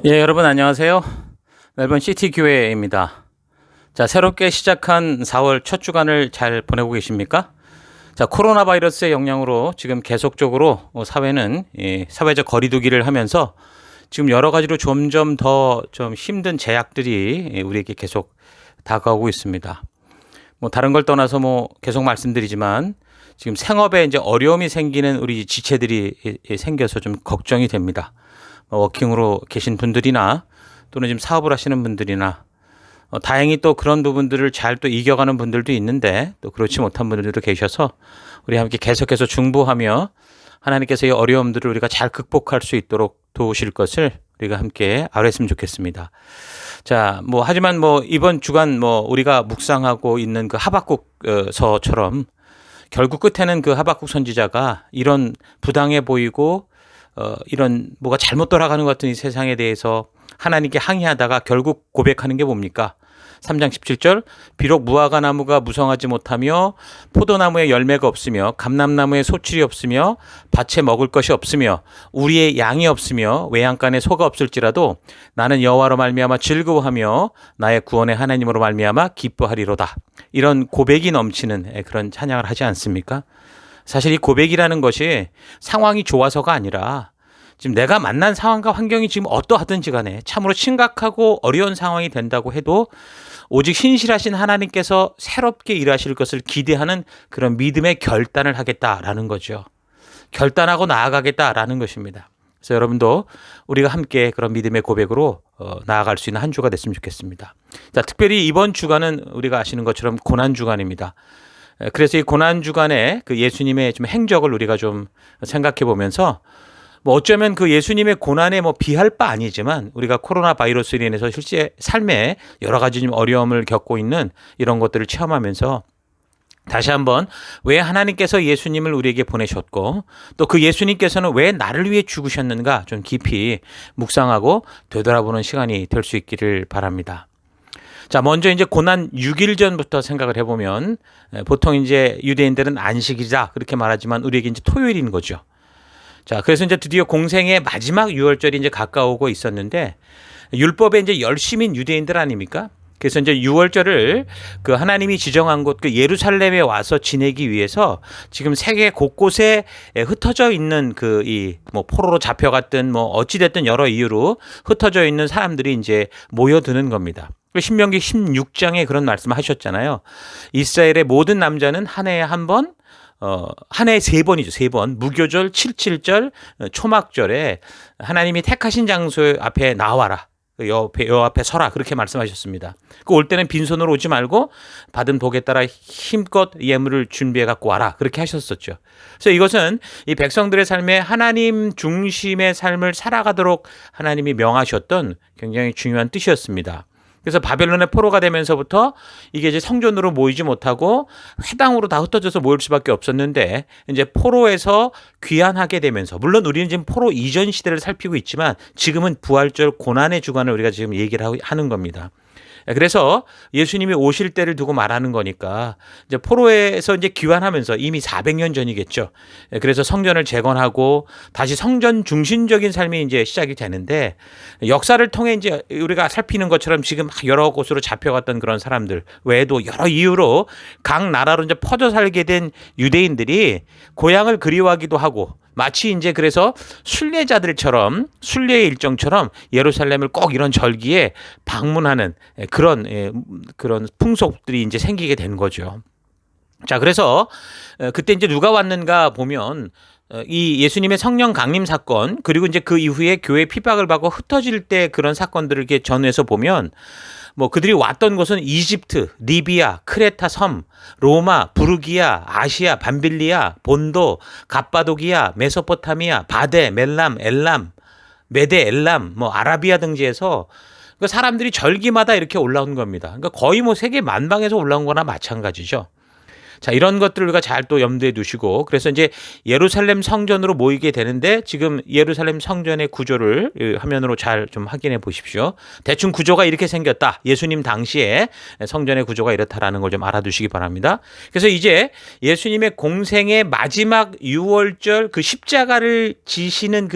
예, 여러분 안녕하세요. 멜번 시티 교회입니다. 자, 새롭게 시작한 4월 첫 주간을 잘 보내고 계십니까? 자, 코로나 바이러스의 영향으로 지금 계속적으로 사회는 사회적 거리두기를 하면서 지금 여러 가지로 점점 더 좀 힘든 제약들이 우리에게 계속 다가오고 있습니다. 뭐 다른 걸 떠나서 뭐 계속 말씀드리지만 지금 생업에 이제 어려움이 생기는 우리 지체들이 생겨서 좀 걱정이 됩니다. 워킹으로 계신 분들이나 또는 지금 사업을 하시는 분들이나 다행히 또 그런 부분들을 잘 또 이겨가는 분들도 있는데 또 그렇지 못한 분들도 계셔서 우리 함께 계속해서 중보하며 하나님께서 이 어려움들을 우리가 잘 극복할 수 있도록 도우실 것을 우리가 함께 아뢰었으면 좋겠습니다. 자, 뭐 하지만 뭐 이번 주간 뭐 우리가 묵상하고 있는 그 하박국서처럼 결국 끝에는 그 하박국 선지자가 이런 부당해 보이고 이런 뭐가 잘못 돌아가는 것 같은 이 세상에 대해서 하나님께 항의하다가 결국 고백하는 게 뭡니까? 3장 17절 비록 무화과 나무가 무성하지 못하며 포도나무에 열매가 없으며 감람나무에 소출이 없으며 밭에 먹을 것이 없으며 우리의 양이 없으며 외양간에 소가 없을지라도 나는 여호와로 말미암아 즐거워하며 나의 구원의 하나님으로 말미암아 기뻐하리로다. 이런 고백이 넘치는 그런 찬양을 하지 않습니까? 사실 이 고백이라는 것이 상황이 좋아서가 아니라 지금 내가 만난 상황과 환경이 지금 어떠하든지 간에 참으로 심각하고 어려운 상황이 된다고 해도 오직 신실하신 하나님께서 새롭게 일하실 것을 기대하는 그런 믿음의 결단을 하겠다라는 거죠. 결단하고 나아가겠다라는 것입니다. 그래서 여러분도 우리가 함께 그런 믿음의 고백으로 나아갈 수 있는 한 주가 됐으면 좋겠습니다. 자, 특별히 이번 주간은 우리가 아시는 것처럼 고난 주간입니다. 그래서 이 고난 주간에 그 예수님의 좀 행적을 우리가 좀 생각해 보면서 뭐 어쩌면 그 예수님의 고난에 뭐 비할 바 아니지만 우리가 코로나 바이러스로 인해서 실제 삶에 여러 가지 좀 어려움을 겪고 있는 이런 것들을 체험하면서 다시 한번 왜 하나님께서 예수님을 우리에게 보내셨고 또 그 예수님께서는 왜 나를 위해 죽으셨는가 좀 깊이 묵상하고 되돌아보는 시간이 될 수 있기를 바랍니다. 자, 먼저 이제 고난 6일 전부터 생각을 해보면 보통 이제 유대인들은 안식이다 그렇게 말하지만 우리에게 이제 토요일인 거죠. 자, 그래서 이제 드디어 공생의 마지막 유월절이 이제 가까우고 있었는데 율법에 이제 열심인 유대인들 아닙니까? 그래서 이제 유월절을 그 하나님이 지정한 곳 그 예루살렘에 와서 지내기 위해서 지금 세계 곳곳에 흩어져 있는 그 이 뭐 포로로 잡혀갔든 뭐 어찌됐든 여러 이유로 흩어져 있는 사람들이 이제 모여드는 겁니다. 신명기 16장에 그런 말씀을 하셨잖아요. 이스라엘의 모든 남자는 한 해에 한 번, 한 해에 세 번이죠. 세 번. 무교절, 칠칠절, 초막절에 하나님이 택하신 장소 앞에 나와라. 여 앞에 서라. 그렇게 말씀하셨습니다. 그 올 때는 빈손으로 오지 말고 받은 복에 따라 힘껏 예물을 준비해 갖고 와라. 그렇게 하셨었죠. 그래서 이것은 이 백성들의 삶에 하나님 중심의 삶을 살아가도록 하나님이 명하셨던 굉장히 중요한 뜻이었습니다. 그래서 바벨론의 포로가 되면서부터 이게 이제 성전으로 모이지 못하고 회당으로 다 흩어져서 모일 수밖에 없었는데 이제 포로에서 귀환하게 되면서 물론 우리는 지금 포로 이전 시대를 살피고 있지만 지금은 부활절 고난의 주간을 우리가 지금 얘기를 하는 겁니다. 그래서 예수님이 오실 때를 두고 말하는 거니까 이제 포로에서 이제 귀환하면서 이미 400년 전이겠죠. 그래서 성전을 재건하고 다시 성전 중심적인 삶이 이제 시작이 되는데 역사를 통해 이제 우리가 살피는 것처럼 지금 여러 곳으로 잡혀갔던 그런 사람들 외에도 여러 이유로 각 나라로 이제 퍼져 살게 된 유대인들이 고향을 그리워하기도 하고 마치 이제 그래서 순례자들처럼 순례의 일정처럼 예루살렘을 꼭 이런 절기에 방문하는 그런 풍속들이 이제 생기게 된 거죠. 자, 그래서 그때 이제 누가 왔는가 보면 이 예수님의 성령 강림 사건 그리고 이제 그 이후에 교회 핍박을 받고 흩어질 때 그런 사건들을 이렇게 전해서 보면 뭐 그들이 왔던 곳은 이집트, 리비아, 크레타 섬, 로마, 부르기아, 아시아, 밤빌리아, 본도, 갑바도기아, 메소포타미아, 바데, 멜람, 엘람, 메데, 엘람, 뭐 아라비아 등지에서 그 사람들이 절기마다 이렇게 올라온 겁니다. 그러니까 거의 뭐 세계 만방에서 올라온 거나 마찬가지죠. 자, 이런 것들을 우리가 잘 또 염두에 두시고, 그래서 이제 예루살렘 성전으로 모이게 되는데 지금 예루살렘 성전의 구조를 화면으로 잘 좀 확인해 보십시오. 대충 구조가 이렇게 생겼다. 예수님 당시에 성전의 구조가 이렇다라는 걸 좀 알아두시기 바랍니다. 그래서 이제 예수님의 공생의 마지막 유월절 그 십자가를 지시는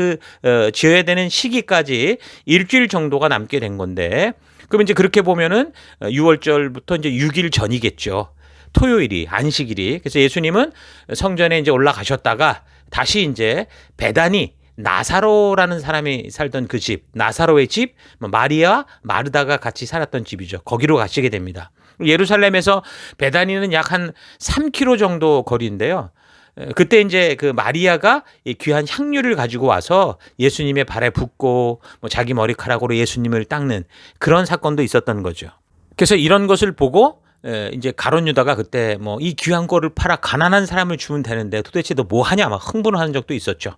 지어야 되는 시기까지 일주일 정도가 남게 된 건데, 그럼 이제 그렇게 보면은 6월절부터 이제 6일 전이겠죠. 토요일이 안식일이. 그래서 예수님은 성전에 이제 올라가셨다가 다시 이제 베다니 나사로라는 사람이 살던 그 집, 나사로의 집, 마리아, 마르다가 같이 살았던 집이죠. 거기로 가시게 됩니다. 예루살렘에서 베다니는 약 한 3km 정도 거리인데요. 그때 이제 그 마리아가 이 귀한 향유를 가지고 와서 예수님의 발에 붓고 뭐 자기 머리카락으로 예수님을 닦는 그런 사건도 있었던 거죠. 그래서 이런 것을 보고 이제 가룟 유다가 그때 뭐 이 귀한 거를 팔아 가난한 사람을 주면 되는데 도대체 너 뭐 하냐 막 흥분하는 적도 있었죠.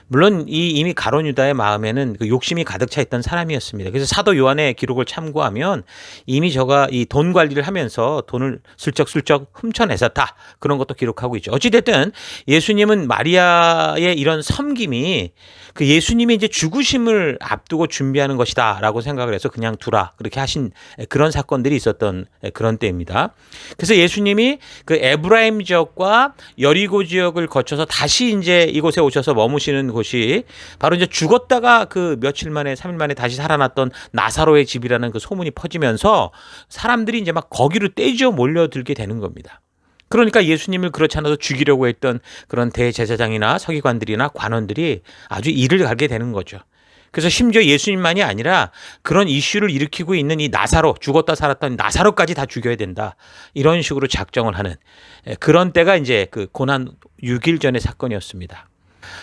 물론 이미 가룟 유다의 마음에는 그 욕심이 가득 차 있던 사람이었습니다. 그래서 사도 요한의 기록을 참고하면 이미 저가 이 돈 관리를 하면서 돈을 슬쩍슬쩍 훔쳐내었다 그런 것도 기록하고 있죠. 어찌됐든 예수님은 마리아의 이런 섬김이 그 예수님이 이제 죽으심을 앞두고 준비하는 것이다라고 생각을 해서 그냥 두라 그렇게 하신 그런 사건들이 있었던 그런 때입니다. 그래서 예수님이 그 에브라임 지역과 여리고 지역을 거쳐서 다시 이제 이곳에 오셔서 머무시는 곳이 바로 이제 죽었다가 그 며칠 만에 3일 만에 다시 살아났던 나사로의 집이라는 그 소문이 퍼지면서 사람들이 이제 막 거기로 떼지어 몰려들게 되는 겁니다. 그러니까 예수님을 그렇지 않아도 죽이려고 했던 그런 대제사장이나 서기관들이나 관원들이 아주 이를 갈게 되는 거죠. 그래서 심지어 예수님만이 아니라 그런 이슈를 일으키고 있는 이 나사로, 죽었다 살았던 나사로까지 다 죽여야 된다. 이런 식으로 작정을 하는 그런 때가 이제 그 고난 6일 전의 사건이었습니다.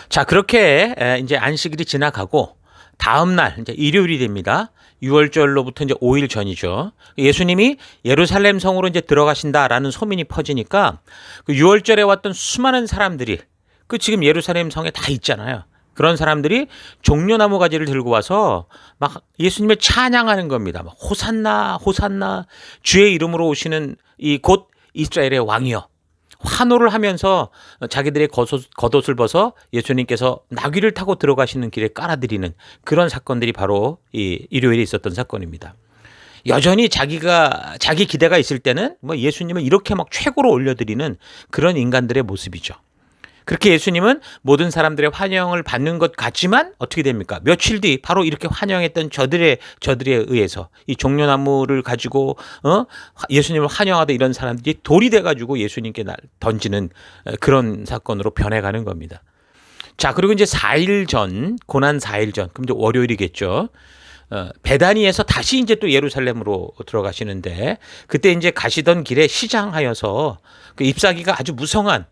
자, 그렇게 이제 안식일이 지나가고 다음 날 이제 일요일이 됩니다. 6월절로부터 이제 5일 전이죠. 예수님이 예루살렘 성으로 이제 들어가신다라는 소문이 퍼지니까 그 6월절에 왔던 수많은 사람들이 그 지금 예루살렘 성에 다 있잖아요. 그런 사람들이 종려나무 가지를 들고 와서 막 예수님을 찬양하는 겁니다. 막 호산나, 호산나, 주의 이름으로 오시는 이 곧 이스라엘의 왕이여. 환호를 하면서 자기들의 겉옷을 벗어 예수님께서 나귀를 타고 들어가시는 길에 깔아드리는 그런 사건들이 바로 이 일요일에 있었던 사건입니다. 여전히 자기 기대가 있을 때는 뭐 예수님을 이렇게 막 최고로 올려드리는 그런 인간들의 모습이죠. 그렇게 예수님은 모든 사람들의 환영을 받는 것 같지만 어떻게 됩니까? 며칠 뒤 바로 이렇게 환영했던 저들에 의해서 이 종려나무를 가지고 예수님을 환영하던 이런 사람들이 돌이 돼가지고 예수님께 던지는 그런 사건으로 변해가는 겁니다. 자, 그리고 이제 4일 전, 고난 4일 전, 그럼 이제 월요일이겠죠. 베다니에서 다시 이제 또 예루살렘으로 들어가시는데 그때 이제 가시던 길에 시장하여서 그 잎사귀가 아주 무성한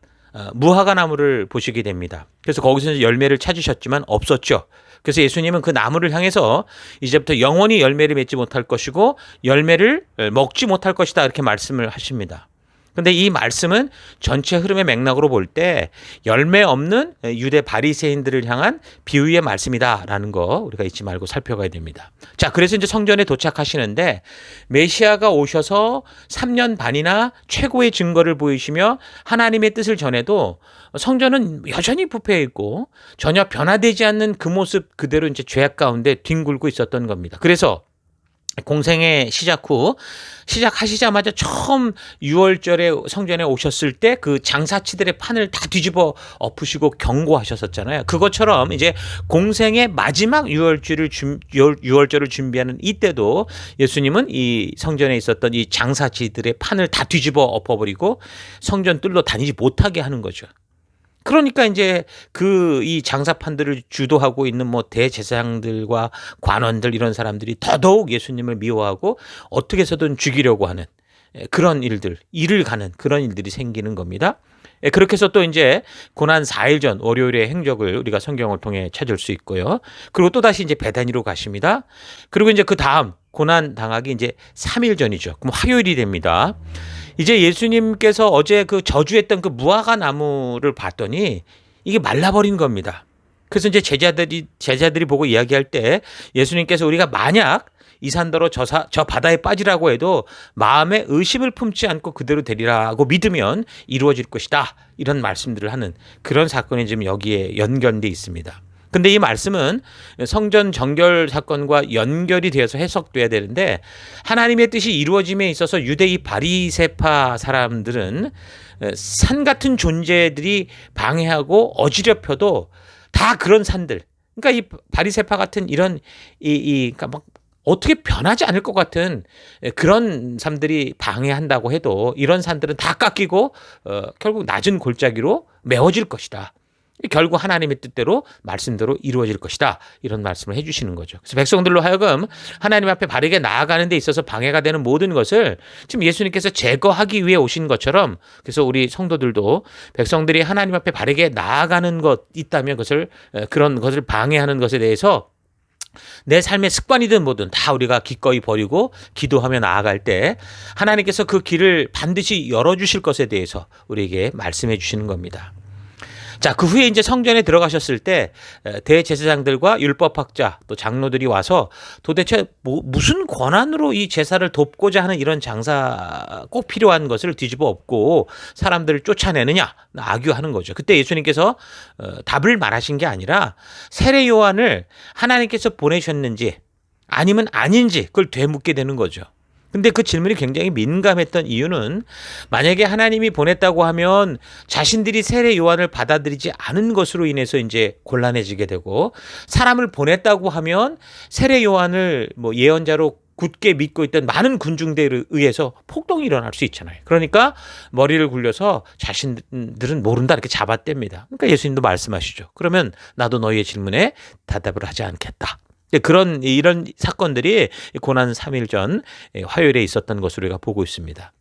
무화과 나무를 보시게 됩니다. 그래서 거기서 열매를 찾으셨지만 없었죠. 그래서 예수님은 그 나무를 향해서 이제부터 영원히 열매를 맺지 못할 것이고 열매를 먹지 못할 것이다 이렇게 말씀을 하십니다. 그런데 이 말씀은 전체 흐름의 맥락으로 볼 때 열매 없는 유대 바리새인들을 향한 비유의 말씀이다라는 거 우리가 잊지 말고 살펴가야 됩니다. 자, 그래서 이제 성전에 도착하시는데 메시아가 오셔서 3년 반이나 최고의 증거를 보이시며 하나님의 뜻을 전해도 성전은 여전히 부패해 있고 전혀 변화되지 않는 그 모습 그대로 이제 죄악 가운데 뒹굴고 있었던 겁니다. 그래서 공생의 시작하시자마자 처음 6월절에 성전에 오셨을 때 그 장사치들의 판을 다 뒤집어 엎으시고 경고하셨었잖아요. 그것처럼 이제 공생의 마지막 6월절을 준비하는 이때도 예수님은 이 성전에 있었던 이 장사치들의 판을 다 뒤집어 엎어버리고 성전 뜰로 다니지 못하게 하는 거죠. 그러니까 이제 이 장사판들을 주도하고 있는 뭐 대제사장들과 관원들 이런 사람들이 더더욱 예수님을 미워하고 어떻게 해서든 죽이려고 하는 그런 일을 가는 그런 일들이 생기는 겁니다. 그렇게 해서 또 이제 고난 4일 전 월요일의 행적을 우리가 성경을 통해 찾을 수 있고요. 그리고 또 다시 이제 베다니로 가십니다. 그리고 이제 그 다음 고난 당하기 이제 3일 전이죠. 그럼 화요일이 됩니다. 이제 예수님께서 어제 그 저주했던 그 무화과 나무를 봤더니 이게 말라버린 겁니다. 그래서 이제 제자들이 보고 이야기할 때 예수님께서 우리가 만약 이 산더러 저 바다에 빠지라고 해도 마음에 의심을 품지 않고 그대로 되리라고 믿으면 이루어질 것이다. 이런 말씀들을 하는 그런 사건이 지금 여기에 연결돼 있습니다. 근데 이 말씀은 성전 정결 사건과 연결이 되어서 해석돼야 되는데 하나님의 뜻이 이루어짐에 있어서 유대인 바리새파 사람들은 산 같은 존재들이 방해하고 어지럽혀도 다 그런 산들, 그러니까 이 바리새파 같은 이런 그러니까 막 어떻게 변하지 않을 것 같은 그런 산들이 방해한다고 해도 이런 산들은 다 깎이고 결국 낮은 골짜기로 메워질 것이다. 결국 하나님의 뜻대로 말씀대로 이루어질 것이다. 이런 말씀을 해주시는 거죠. 그래서 백성들로 하여금 하나님 앞에 바르게 나아가는 데 있어서 방해가 되는 모든 것을 지금 예수님께서 제거하기 위해 오신 것처럼, 그래서 우리 성도들도 백성들이 하나님 앞에 바르게 나아가는 것 있다면 그런 것을 방해하는 것에 대해서 내 삶의 습관이든 뭐든 다 우리가 기꺼이 버리고 기도하며 나아갈 때 하나님께서 그 길을 반드시 열어주실 것에 대해서 우리에게 말씀해 주시는 겁니다. 자, 그 후에 이제 성전에 들어가셨을 때 대제사장들과 율법학자 또 장로들이 와서 도대체 무슨 권한으로 이 제사를 돕고자 하는 이런 장사 꼭 필요한 것을 뒤집어 엎고 사람들을 쫓아내느냐 악유하는 거죠. 그때 예수님께서 답을 말하신 게 아니라 세례 요한을 하나님께서 보내셨는지 아니면 아닌지 그걸 되묻게 되는 거죠. 근데 그 질문이 굉장히 민감했던 이유는 만약에 하나님이 보냈다고 하면 자신들이 세례 요한을 받아들이지 않은 것으로 인해서 이제 곤란해지게 되고, 사람을 보냈다고 하면 세례 요한을 뭐 예언자로 굳게 믿고 있던 많은 군중들에 의해서 폭동이 일어날 수 있잖아요. 그러니까 머리를 굴려서 자신들은 모른다 이렇게 잡아댑니다. 그러니까 예수님도 말씀하시죠. 그러면 나도 너희의 질문에 대답을 하지 않겠다. 이런 사건들이 고난 3일 전 화요일에 있었던 것으로 우리가 보고 있습니다.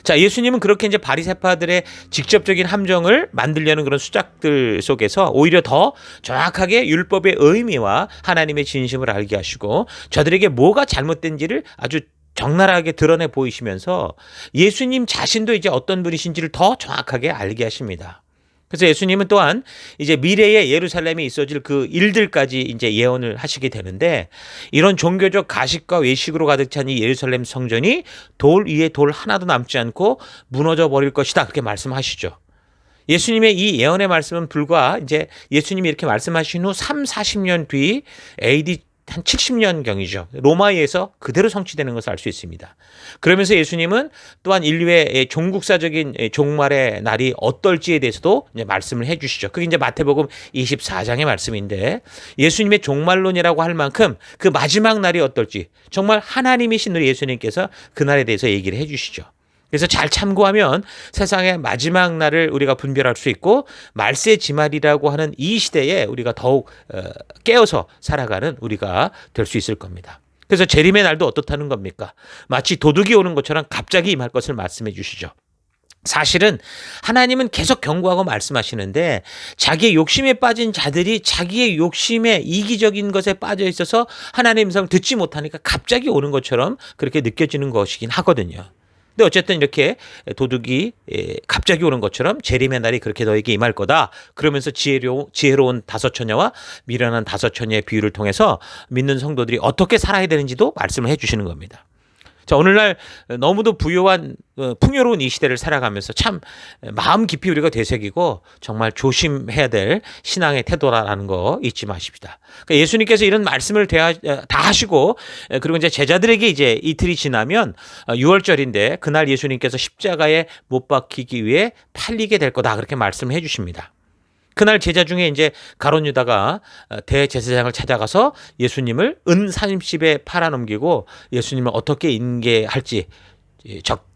자, 예수님은 그렇게 이제 바리새파들의 직접적인 함정을 만들려는 그런 수작들 속에서 오히려 더 정확하게 율법의 의미와 하나님의 진심을 알게 하시고 저들에게 뭐가 잘못된지를 아주 적나라하게 드러내 보이시면서 예수님 자신도 이제 어떤 분이신지를 더 정확하게 알게 하십니다. 그래서 예수님은 또한 이제 미래의 예루살렘에 있어질 그 일들까지 이제 예언을 하시게 되는데, 이런 종교적 가식과 외식으로 가득 찬 이 예루살렘 성전이 돌 위에 돌 하나도 남지 않고 무너져 버릴 것이다. 그렇게 말씀하시죠. 예수님의 이 예언의 말씀은 불과 이제 예수님이 이렇게 말씀하신 후 40년 뒤 AD 한 70년경이죠. 로마에서 그대로 성취되는 것을 알 수 있습니다. 그러면서 예수님은 또한 인류의 종국사적인 종말의 날이 어떨지에 대해서도 이제 말씀을 해 주시죠. 그게 이제 마태복음 24장의 말씀인데, 예수님의 종말론이라고 할 만큼 그 마지막 날이 어떨지 정말 하나님이신 우리 예수님께서 그 날에 대해서 얘기를 해 주시죠. 그래서 잘 참고하면 세상의 마지막 날을 우리가 분별할 수 있고 말세지말이라고 하는 이 시대에 우리가 더욱 깨어서 살아가는 우리가 될 수 있을 겁니다. 그래서 재림의 날도 어떻다는 겁니까? 마치 도둑이 오는 것처럼 갑자기 임할 것을 말씀해 주시죠. 사실은 하나님은 계속 경고하고 말씀하시는데 자기의 욕심에 빠진 자들이 자기의 욕심에 이기적인 것에 빠져 있어서 하나님의 음성을 듣지 못하니까 갑자기 오는 것처럼 그렇게 느껴지는 것이긴 하거든요. 근데 어쨌든 이렇게 도둑이 갑자기 오는 것처럼 재림의 날이 그렇게 너에게 임할 거다. 그러면서 지혜로운 다섯 처녀와 미련한 다섯 처녀의 비유를 통해서 믿는 성도들이 어떻게 살아야 되는지도 말씀을 해주시는 겁니다. 자, 오늘날 너무도 부유한 풍요로운 이 시대를 살아가면서 참 마음 깊이 우리가 되새기고 정말 조심해야 될 신앙의 태도라는 거 잊지 마십시다. 그러니까 예수님께서 이런 말씀을 다 하시고 그리고 이제 제자들에게 이제 이틀이 지나면 6월절인데 그날 예수님께서 십자가에 못 박히기 위해 팔리게 될 거다 그렇게 말씀을 해 주십니다. 그날 제자 중에 이제 가룟 유다가 대제사장을 찾아가서 예수님을 은 30에 팔아넘기고 예수님을 어떻게 인계할지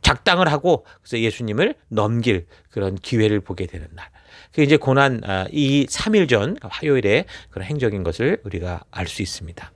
작당을 하고 그래서 예수님을 넘길 그런 기회를 보게 되는 날. 그게 이제 고난 이 3일 전 화요일에 그런 행적인 것을 우리가 알 수 있습니다.